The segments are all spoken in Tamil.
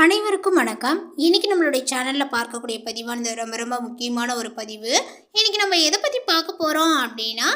அனைவருக்கும் வணக்கம். இன்னைக்கு நம்மளுடைய சேனலில் பார்க்கக்கூடிய பதிவானது ரொம்ப ரொம்ப முக்கியமான ஒரு பதிவு. இன்னைக்கு நம்ம எதை பற்றி பார்க்க போகிறோம் அப்படின்னா,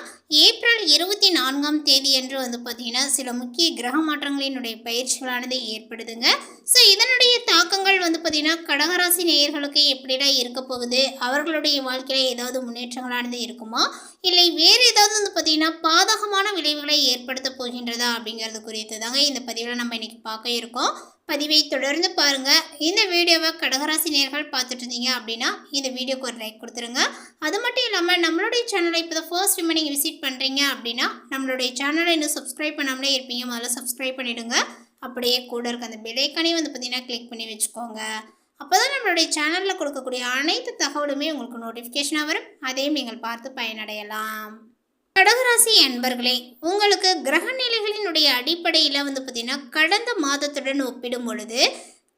ஏப்ரல் 24ஆம் தேதி அன்று பார்த்திங்கன்னா சில முக்கிய கிரக மாற்றங்களினுடைய பயிற்சிகளானது ஏற்படுதுங்க. ஸோ இதனுடைய தாக்கங்கள் பார்த்திங்கன்னா கடகராசி நேயர்களுக்கு எப்படிலாம் இருக்க போகுது, அவர்களுடைய வாழ்க்கையில் ஏதாவது முன்னேற்றங்களானது இருக்குமா, இல்லை வேறு ஏதாவது பார்த்திங்கன்னா பாதகமான விளைவுகளை ஏற்படுத்த போகின்றதா அப்படிங்கிறது குறித்து தாங்க இந்த பதிவில் நம்ம இன்றைக்கி பார்க்க இருக்கோம். பதிவை தொடர்ந்து பாருங்கள். இந்த வீடியோவை கடகராசி நேயர்கள் பார்த்துட்டு இருந்தீங்க அப்படின்னா இந்த வீடியோக்கு ஒரு லைக் கொடுத்துருங்க. அது மட்டும் இல்லாமல் நம்மளுடைய சேனலை இப்போ தான் ஃபர்ஸ்ட் டைம் நீங்கள் விசிட் பண்ணுறீங்க அப்படின்னா நம்மளுடைய சேனலை இன்னும் சப்ஸ்கிரைப் பண்ணாமலே இருப்பீங்க, முதல்ல சப்ஸ்கிரைப் பண்ணிவிடுங்க. அப்படியே கூட இருக்க அந்த பெல் ஐக்கானே பார்த்திங்கன்னா கிளிக் பண்ணி வச்சுக்கோங்க. அப்போ தான் நம்மளுடைய சேனலில் கொடுக்கக்கூடிய அனைத்து தகவலுமே உங்களுக்கு நோட்டிஃபிகேஷனாக வரும், அதையும் நீங்கள் பார்த்து பயனடையலாம். கடகராசி அன்பர்களே, உங்களுக்கு கிரக நிலைகளினுடைய அடிப்படையில் பார்த்திங்கன்னா கடந்த மாதத்துடன் ஒப்பிடும் பொழுது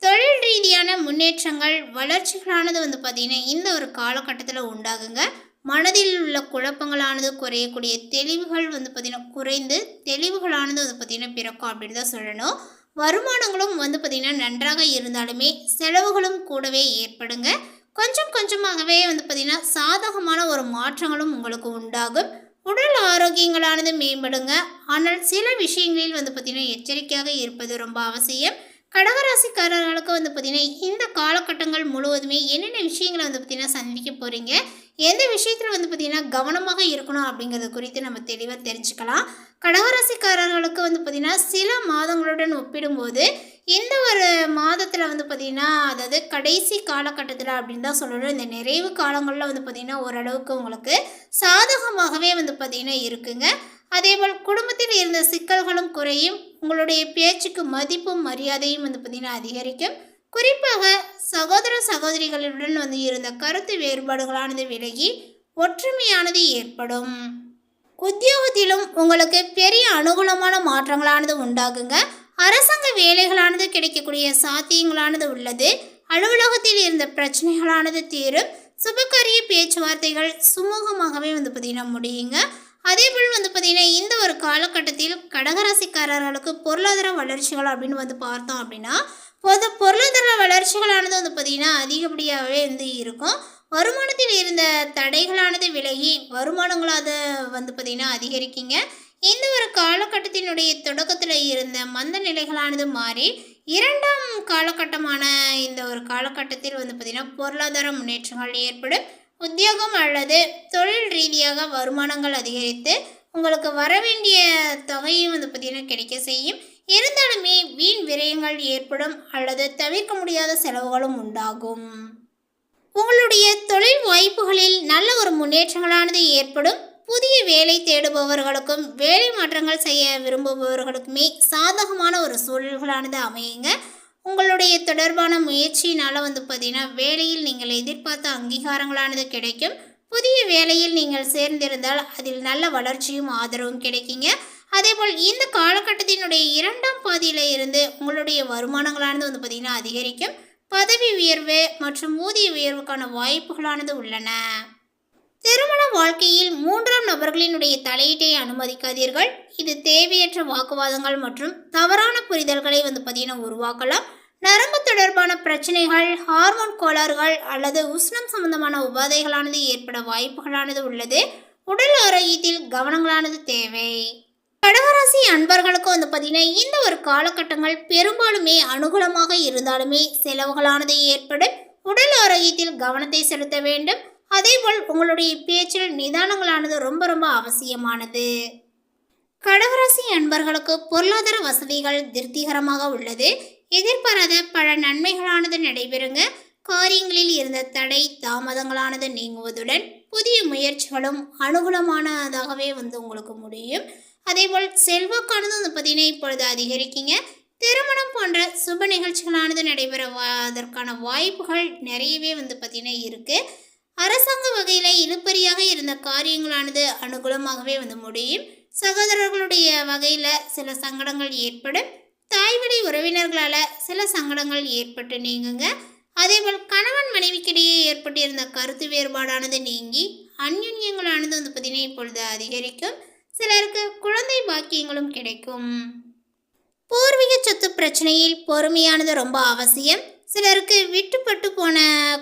தொழில் ரீதியான முன்னேற்றங்கள் வளர்ச்சிகளானது பார்த்திங்கன்னா இந்த ஒரு காலகட்டத்தில் உண்டாகுங்க. மனதில் உள்ள குழப்பங்களானது குறையக்கூடிய தெளிவுகள் பார்த்திங்கன்னா குறைந்து தெளிவுகளானது பார்த்திங்கன்னா பிறக்கும் அப்படின்னு தான் சொல்லணும். வருமானங்களும் பார்த்திங்கன்னா நன்றாக இருந்தாலுமே செலவுகளும் கூடவே ஏற்படுங்க. கொஞ்சம் கொஞ்சமாகவே பார்த்திங்கன்னா சாதகமான ஒரு மாற்றங்களும் உங்களுக்கு உண்டாகும். உடல் ஆரோக்கியங்களானது மேம்படுங்க. ஆனால் சில விஷயங்களில் பார்த்திங்கன்னா எச்சரிக்கையாக இருப்பது ரொம்ப அவசியம். கடகராசிக்காரர்களுக்கு பார்த்திங்கன்னா இந்த காலகட்டங்கள் முழுவதுமே என்னென்ன விஷயங்களை பார்த்திங்கன்னா சந்திக்க போகிறீங்க, எந்த விஷயத்தில் பார்த்திங்கன்னா கவனமாக இருக்கணும் அப்படிங்கிறது குறித்து நம்ம தெளிவாக தெரிஞ்சுக்கலாம். கடகராசிக்காரர்களுக்கு பார்த்திங்கன்னா சில மாதங்களுடன் ஒப்பிடும்போது இந்த ஒரு மாதத்தில் பார்த்திங்கன்னா, அதாவது கடைசி காலகட்டத்தில் அப்படின்னு தான் சொல்லணும், இந்த நிறைவு காலங்களில் பார்த்திங்கன்னா ஓரளவுக்கு உங்களுக்கு சாதகமாகவே பார்த்திங்கன்னா இருக்குங்க. அதேபோல் குடும்பத்தில் இருந்த சிக்கல்களும் குறையும். உங்களுடைய பேச்சுக்கு மதிப்பும் மரியாதையும் பார்த்திங்கன்னா அதிகரிக்கும். குறிப்பாக சகோதர சகோதரிகளுடன் இருந்த கருத்து வேறுபாடுகளானது விலகி ஒற்றுமையானது ஏற்படும். உத்தியோகத்திலும் உங்களுக்கு பெரிய அனுகூலமான மாற்றங்களானது உண்டாகுங்க. அரசாங்க வேலைகளானது கிடைக்கக்கூடிய சாத்தியங்களானது உள்ளது. அலுவலகத்தில் இருந்த பிரச்சனைகளானது தீரும். சுபகாரிய பேச்சுவார்த்தைகள் சுமூகமாகவே பார்த்திங்கன்னா முடியுங்க. அதேபோல் பார்த்திங்கன்னா இந்த ஒரு காலகட்டத்தில் கடகராசிக்காரர்களுக்கு பொருளாதார வளர்ச்சிகள் அப்படின்னு பார்த்தோம் அப்படின்னா பொருளாதார வளர்ச்சிகளானது பார்த்திங்கன்னா அதிகப்படியாகவே இருக்கும். வருமானத்தில் இருந்த தடைகளானது விலகி வருமானங்களாவது பார்த்திங்கன்னா அதிகரிக்குங்க. இந்த ஒரு காலகட்டத்தினுடைய தொடக்கத்தில் இருந்த மந்த நிலைகளானது மாறி இரண்டாம் காலகட்டமான இந்த ஒரு காலகட்டத்தில் பார்த்திங்கன்னா பொருளாதார முன்னேற்றங்கள் ஏற்படும். உத்தியோகம் அல்லது தொழில் ரீதியாக வருமானங்கள் அதிகரித்து உங்களுக்கு வர வேண்டிய தொகையும் பார்த்திங்கன்னா கிடைக்க செய்யும். இருந்தாலுமே வீண் விரயங்கள் ஏற்படும் அல்லது தவிர்க்க முடியாத செலவுகளும் உண்டாகும். உங்களுடைய தொழில் வாய்ப்புகளில் நல்ல ஒரு முன்னேற்றங்களானது ஏற்படும். புதிய வேலை தேடுபவர்களுக்கும் வேலை மாற்றங்கள் செய்ய விரும்புபவர்களுக்குமே சாதகமான ஒரு சூழல்களானது அமையுங்க. உங்களுடைய தொடர்பான முயற்சியினால் பார்த்திங்கன்னா வேலையில் நீங்கள் எதிர்பார்த்த அங்கீகாரங்களானது கிடைக்கும். புதிய வேலையில் நீங்கள் சேர்ந்திருந்தால் அதில் நல்ல வளர்ச்சியும் ஆதரவும் கிடைக்குங்க. அதேபோல் இந்த காலகட்டத்தினுடைய இரண்டாம் பாதியில் இருந்து உங்களுடைய வருமானங்களானது பார்த்திங்கன்னா அதிகரிக்கும். பதவி உயர்வு மற்றும் ஊதிய உயர்வுக்கான வாய்ப்புகளானது உள்ளன. திருமண வாழ்க்கையில் மூன்றாம் நபர்களினுடைய தலையீட்டை அனுமதிக்காதீர்கள். இது தேவையற்ற வாக்குவாதங்கள் மற்றும் தவறான புரிதல்களை பார்த்திங்கன்னா உருவாக்கலாம். நரம்பு தொடர்பான பிரச்சனைகள், ஹார்மோன் கோளாறுகள் அல்லது உஷ்ணம் சம்பந்தமான உபாதைகளானது ஏற்பட வாய்ப்புகளானது உள்ளது. உடல் ஆரோக்கியத்தில் கவனங்களானது தேவை. கடகராசி அன்பர்களுக்கு பார்த்திங்கன்னா இந்த ஒரு காலகட்டங்கள் பெரும்பாலுமே அனுகூலமாக இருந்தாலுமே செலவுகளானது ஏற்படும். உடல் ஆரோக்கியத்தில் கவனத்தை செலுத்த வேண்டும். அதேபோல் உங்களுடைய பேச்சில் நிதானங்களானது ரொம்ப ரொம்ப அவசியமானது. கடகராசி அன்பர்களுக்கு பொருளாதார வசதிகள் திருப்திகரமாக உள்ளது. எதிர்பாராத பல நன்மைகளானது நடைபெறுங்க. காரியங்களில் இருந்த தடை தாமதங்களானது நீங்குவதுடன் புதிய முயற்சிகளும் அனுகூலமானதாகவே உங்களுக்கு முடியும். அதேபோல் செல்வாக்கானது பார்த்திங்கன்னா இப்பொழுது அதிகரிக்குங்க. திருமணம் போன்ற சுப நிகழ்ச்சிகளானது நடைபெறுவதற்கான வாய்ப்புகள் நிறையவே பார்த்திங்கன்னா இருக்குது. அரசாங்க வகையில் இழுபறியாக இருந்த காரியங்களானது அனுகூலமாகவே முடியும். சகோதரர்களுடைய வகையில் சில சங்கடங்கள் ஏற்படும். தாய்வழி உறவினர்களால் சில சங்கடங்கள் ஏற்பட்டு நீங்குங்க. அதேபோல் கணவன் மனைவிக்கிடையே ஏற்பட்டிருந்த கருத்து வேறுபாடானது நீங்கி அந்யுன்யங்களானது பார்த்திங்கன்னா இப்பொழுது அதிகரிக்கும். சிலருக்கு குழந்தை பாக்கியங்களும் கிடைக்கும். பூர்வீக சொத்து பிரச்சனையில் பொறுமையானது ரொம்ப அவசியம். சிலருக்கு விட்டுப்பட்டு போன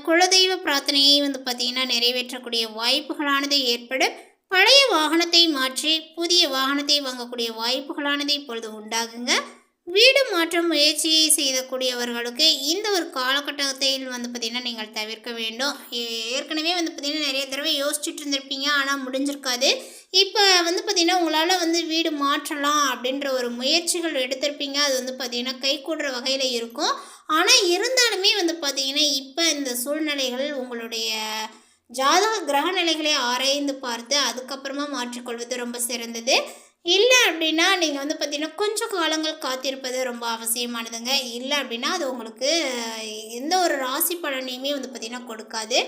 குலதெய்வ பிரார்த்தனையை வந்து பார்த்திங்கன்னா நிறைவேற்றக்கூடிய வாய்ப்புகளானது ஏற்படும். பழைய வாகனத்தை மாற்றி புதிய வாகனத்தை வாங்கக்கூடிய வாய்ப்புகளானது இப்பொழுது உண்டாகுங்க. வீடு மாற்றம் முயற்சியை செய்யக்கூடியவர்களுக்கு இந்த ஒரு காலகட்டத்தில் வந்து பார்த்திங்கன்னா நீங்கள் தவிர்க்க வேண்டும். ஏற்கனவே வந்து பார்த்திங்கன்னா நிறைய தடவை யோசிச்சுட்டு இருந்திருப்பீங்க, ஆனால் முடிஞ்சிருக்காது. இப்போ வந்து பார்த்திங்கன்னா உங்களால் வந்து வீடு மாற்றலாம் அப்படின்ற ஒரு முயற்சிகள் எடுத்திருப்பீங்க. அது வந்து பார்த்திங்கன்னா கைகூடுற வகையில் இருக்கும். ஆனால் இருந்தாலுமே வந்து பார்த்திங்கன்னா இப்போ இந்த சூழ்நிலைகள் உங்களுடைய ஜாதக கிரக நிலைகளை ஆராய்ந்து பார்த்து அதுக்கப்புறமா மாற்றிக்கொள்வது ரொம்ப சிறந்தது. இல்லை அப்படின்னா நீங்கள் வந்து பார்த்திங்கன்னா கொஞ்சம் காலங்கள் காத்திருப்பது ரொம்ப அவசியமானதுங்க. இல்லை அப்படின்னா அது உங்களுக்கு எந்த ஒரு ராசி பலனையுமே வந்து பார்த்திங்கன்னா கொடுக்காது.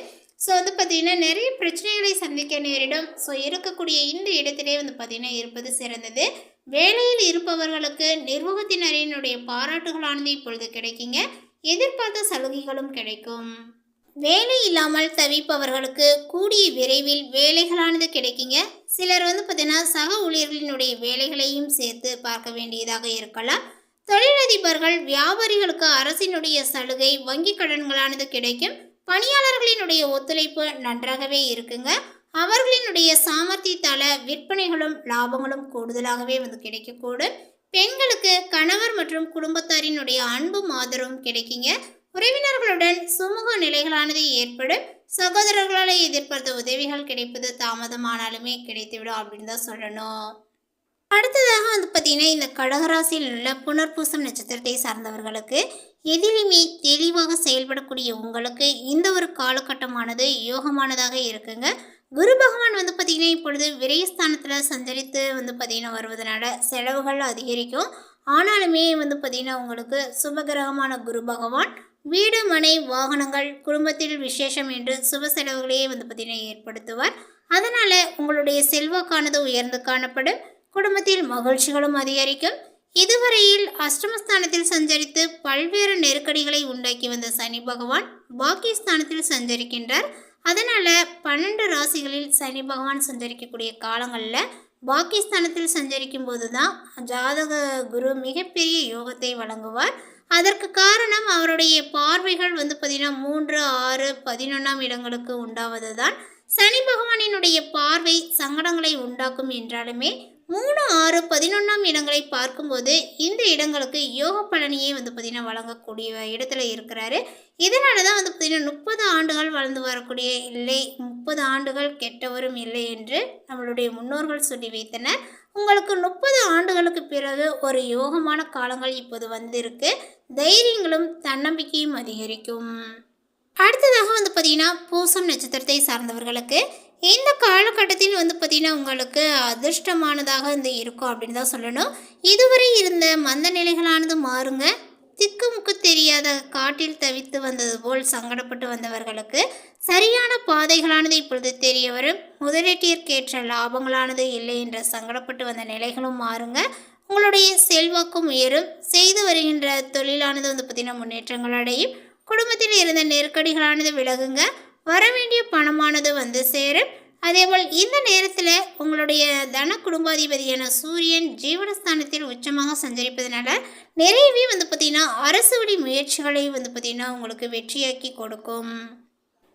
ஸோ வந்து பார்த்திங்கன்னா நிறைய பிரச்சனைகளை சந்திக்க நேரிடும். ஸோ இருக்கக்கூடிய இந்த இடத்திலே வந்து பார்த்திங்கன்னா இருப்பது சிறந்தது. வேலையில் இருப்பவர்களுக்கு நிர்வாகத்தினரினுடைய பாராட்டுகளானது இப்பொழுது கிடைக்குங்க. எதிர்பார்த்த சலுகைகளும் கிடைக்கும். வேலை இல்லாமல் தவிப்பவர்களுக்கு கூடிய விரைவில் வேலைகளானது கிடைக்குங்க. சிலர் வந்து பார்த்தீங்கன்னா சக ஊழியர்களினுடைய வேலைகளையும் சேர்த்து பார்க்க வேண்டியதாக இருக்கலாம். தொழிலதிபர்கள் வியாபாரிகளுக்கு அரசினுடைய சலுகை வங்கி கடன்களானது கிடைக்கும். பணியாளர்களினுடைய ஒத்துழைப்பு நன்றாகவே இருக்குங்க. அவர்களினுடைய சாமர்த்தியத்தால் விற்பனைகளும் லாபங்களும் கூடுதலாகவே வந்து கிடைக்கக்கூடும். பெண்களுக்கு கணவர் மற்றும் குடும்பத்தாரினுடைய அன்பும் ஆதரவும் கிடைக்குங்க. உறவினர்களுடன் சுமூக நிலைகளானது ஏற்படும். சகோதரர்களால் எதிர்பார்த்த உதவிகள் கிடைப்பது தாமதமானாலுமே கிடைத்துவிடும் அப்படின்னு தான் சொல்லணும். அடுத்ததாக வந்து பார்த்திங்கன்னா இந்த கடகராசியில் உள்ள புனர்பூசம் நட்சத்திரத்தை சார்ந்தவர்களுக்கு எதிலுமே தெளிவாக செயல்படக்கூடிய உங்களுக்கு இந்த ஒரு காலகட்டமானது யோகமானதாக இருக்குங்க. குரு பகவான் வந்து பார்த்திங்கன்னா இப்பொழுது விரயஸ்தானத்தில் சஞ்சரித்து வந்து பார்த்திங்கன்னா வருவதனால செலவுகள் அதிகரிக்கும். ஆனாலுமே வந்து பார்த்திங்கன்னா உங்களுக்கு சுபகிரகமான குரு பகவான் வீடு மனை வாகனங்கள் குடும்பத்தில் விசேஷம் என்று சுப செலவுகளையே வந்து பார்த்திங்கன்னா ஏற்படுத்துவார். அதனால் உங்களுடைய செல்வாக்கானது உயர்ந்து காணப்படும். குடும்பத்தில் மகிழ்ச்சிகளும் அதிகரிக்கும். இதுவரையில் அஷ்டமஸ்தானத்தில் சஞ்சரித்து பல்வேறு நெருக்கடிகளை உண்டாக்கி வந்த சனி பகவான் பாக்கியஸ்தானத்தில் சஞ்சரிக்கின்றார். அதனால் 12 ராசிகளில் சனி பகவான் சஞ்சரிக்கக்கூடிய காலங்களில் பாக்கியஸ்தானத்தில் சஞ்சரிக்கும் போது தான் ஜாதக குரு மிகப்பெரிய யோகத்தை வழங்குவார். அதற்கு காரணம் அவருடைய பார்வைகள் வந்து பார்த்திங்கன்னா 3, 6, 11ஆம் இடங்களுக்கு உண்டாவது தான். சனி பகவானினுடைய பார்வை சங்கடங்களை உண்டாக்கும் என்றாலுமே 3, 6, 11ஆம் இடங்களை பார்க்கும்போது இந்த இடங்களுக்கு யோக பலனையே வந்து பார்த்திங்கன்னா வழங்கக்கூடிய இடத்துல இருக்கிறாரு. இதனால தான் வந்து பார்த்திங்கன்னா 30 ஆண்டுகள் வளர்ந்து வரக்கூடிய இல்லை 30 ஆண்டுகள் கெட்டவரும் இல்லை என்று நம்மளுடைய முன்னோர்கள் சொல்லி வைத்தனர். உங்களுக்கு 30 ஆண்டுகளுக்கு பிறகு ஒரு யோகமான காலங்கள் இப்போது வந்திருக்கு. தைரியங்களும் தன்னம்பிக்கையும் அதிகரிக்கும். அடுத்ததாக வந்து பார்த்திங்கன்னா பூசம் நட்சத்திரத்தை சார்ந்தவர்களுக்கு இந்த காலகட்டத்தில் வந்து பார்த்திங்கன்னா உங்களுக்கு அதிர்ஷ்டமானதாக இந்த இருக்கும் அப்படின்னு தான் சொல்லணும். இதுவரை இருந்த மந்த நிலைகளானது மாறுங்க. திக்குமுக்கு தெரியாத காட்டில் தவித்து வந்தது போல் சங்கடப்பட்டு வந்தவர்களுக்கு சரியான பாதைகளானது இப்பொழுது தெரிய வரும். முதலீட்டிற்கேற்ற லாபங்களானது இல்லை என்ற சங்கடப்பட்டு வந்த நிலைகளும் மாறுங்க. உங்களுடைய செல்வாக்கும் உயரும். செய்து வருகின்ற தொழிலானது வந்து பார்த்திங்கன்னா முன்னேற்றங்கள் அடையும். குடும்பத்தில் இருந்த நெருக்கடிகளானது விலகுங்க. வரவேண்டிய பணமானது வந்து சேரும். அதேபோல் இந்த நேரத்தில் உங்களுடைய தன குடும்பாதிபதியான சூரியன் ஜீவனஸ்தானத்தில் உச்சமாக சஞ்சரிப்பதனால நிறையவே வந்து பார்த்திங்கன்னா அரசு வழி முயற்சிகளை வந்து பார்த்திங்கன்னா உங்களுக்கு வெற்றியாக்கி கொடுக்கும்.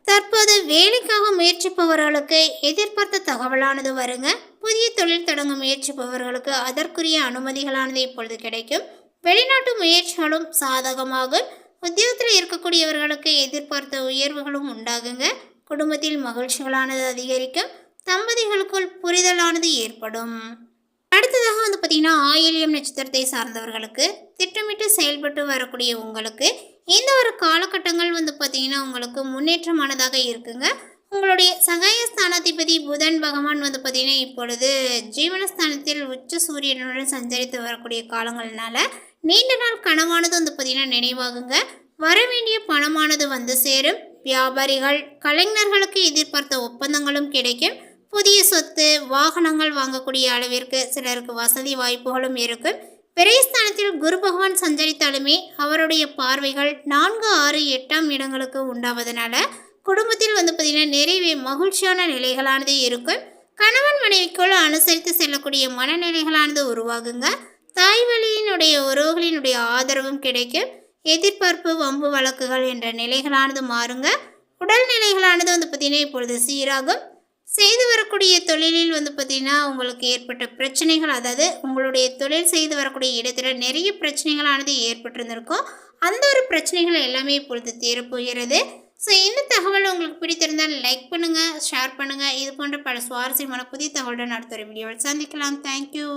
தற்போது வேலைக்காக முயற்சிப்பவர்களுக்கு எதிர்பார்த்த தகவலானது வருங்க. புதிய தொழில் தொடங்க முயற்சிப்பவர்களுக்கு அதற்குரிய அனுமதிகளானது இப்பொழுது கிடைக்கும். வெளிநாட்டு முயற்சிகளும் சாதகமாகும். உத்தியோகத்தில் இருக்கக்கூடியவர்களுக்கு எதிர்பார்த்த உயர்வுகளும் உண்டாகுங்க. குடும்பத்தில் மகிழ்ச்சிகளானது அதிகரிக்கும். தம்பதிகளுக்குள் புரிதலானது ஏற்படும். அடுத்ததாக வந்து பார்த்திங்கன்னா ஆயில்யம் நட்சத்திரத்தை சார்ந்தவர்களுக்கு திட்டமிட்டு செயல்பட்டு வரக்கூடிய உங்களுக்கு இந்த ஒரு காலகட்டங்கள் வந்து பார்த்திங்கன்னா உங்களுக்கு முன்னேற்றமானதாக இருக்குங்க. உங்களுடைய சகாயஸ்தானாதிபதி புதன் பகவான் வந்து பார்த்திங்கன்னா இப்பொழுது ஜீவனஸ்தானத்தில் உச்ச சூரியனுடன் சஞ்சரித்து வரக்கூடிய காலங்கள்னால நீண்ட நாள் கனவானது வந்து பார்த்திங்கன்னா நினைவாகுங்க. வரவேண்டிய பணமானது வந்து சேரும். வியாபாரிகள் கலைஞர்களுக்கு எதிர்பார்த்த ஒப்பந்தங்களும் கிடைக்கும். புதிய சொத்து வாகனங்கள் வாங்கக்கூடிய அளவிற்கு சிலருக்கு வசதி வாய்ப்புகளும் இருக்கும். விரயஸ்தானத்தில் குரு பகவான் சஞ்சரித்தாலுமே அவருடைய பார்வைகள் 4, 6, 8ஆம் இடங்களுக்கு உண்டாவதனால குடும்பத்தில் வந்து பார்த்திங்கன்னா நிறைவே மகிழ்ச்சியான நிலைகளானது இருக்கும். கணவன் மனைவிக்குள் அனுசரித்து செல்லக்கூடிய மனநிலைகளானது உருவாகுங்க. தாய் வழியினுடைய உறவுகளினுடைய ஆதரவும் கிடைக்கும். எதிர்பார்ப்பு, வம்பு வழக்குகள் என்ற நிலைகளானது மாறுங்க. உடல் நிலைகளானது வந்து பார்த்திங்கன்னா இப்பொழுது சீராகும். செய்து வரக்கூடிய தொழிலில் வந்து பார்த்திங்கன்னா உங்களுக்கு ஏற்பட்ட பிரச்சனைகள், அதாவது உங்களுடைய தொழில் செய்து வரக்கூடிய இடத்துல நிறைய பிரச்சனைகளானது ஏற்பட்டிருந்திருக்கும். அந்த ஒரு பிரச்சனைகள் எல்லாமே இப்பொழுது தீரப்போகிறது. ஸோ இந்த தகவல் உங்களுக்கு பிடித்திருந்தால் லைக் பண்ணுங்கள், ஷேர் பண்ணுங்கள். இது போன்ற பல சுவாரஸ்யமான புதிய தகவலுடன் அடுத்த ஒரு வீடியோவில் சந்திக்கலாம். தேங்க்யூ.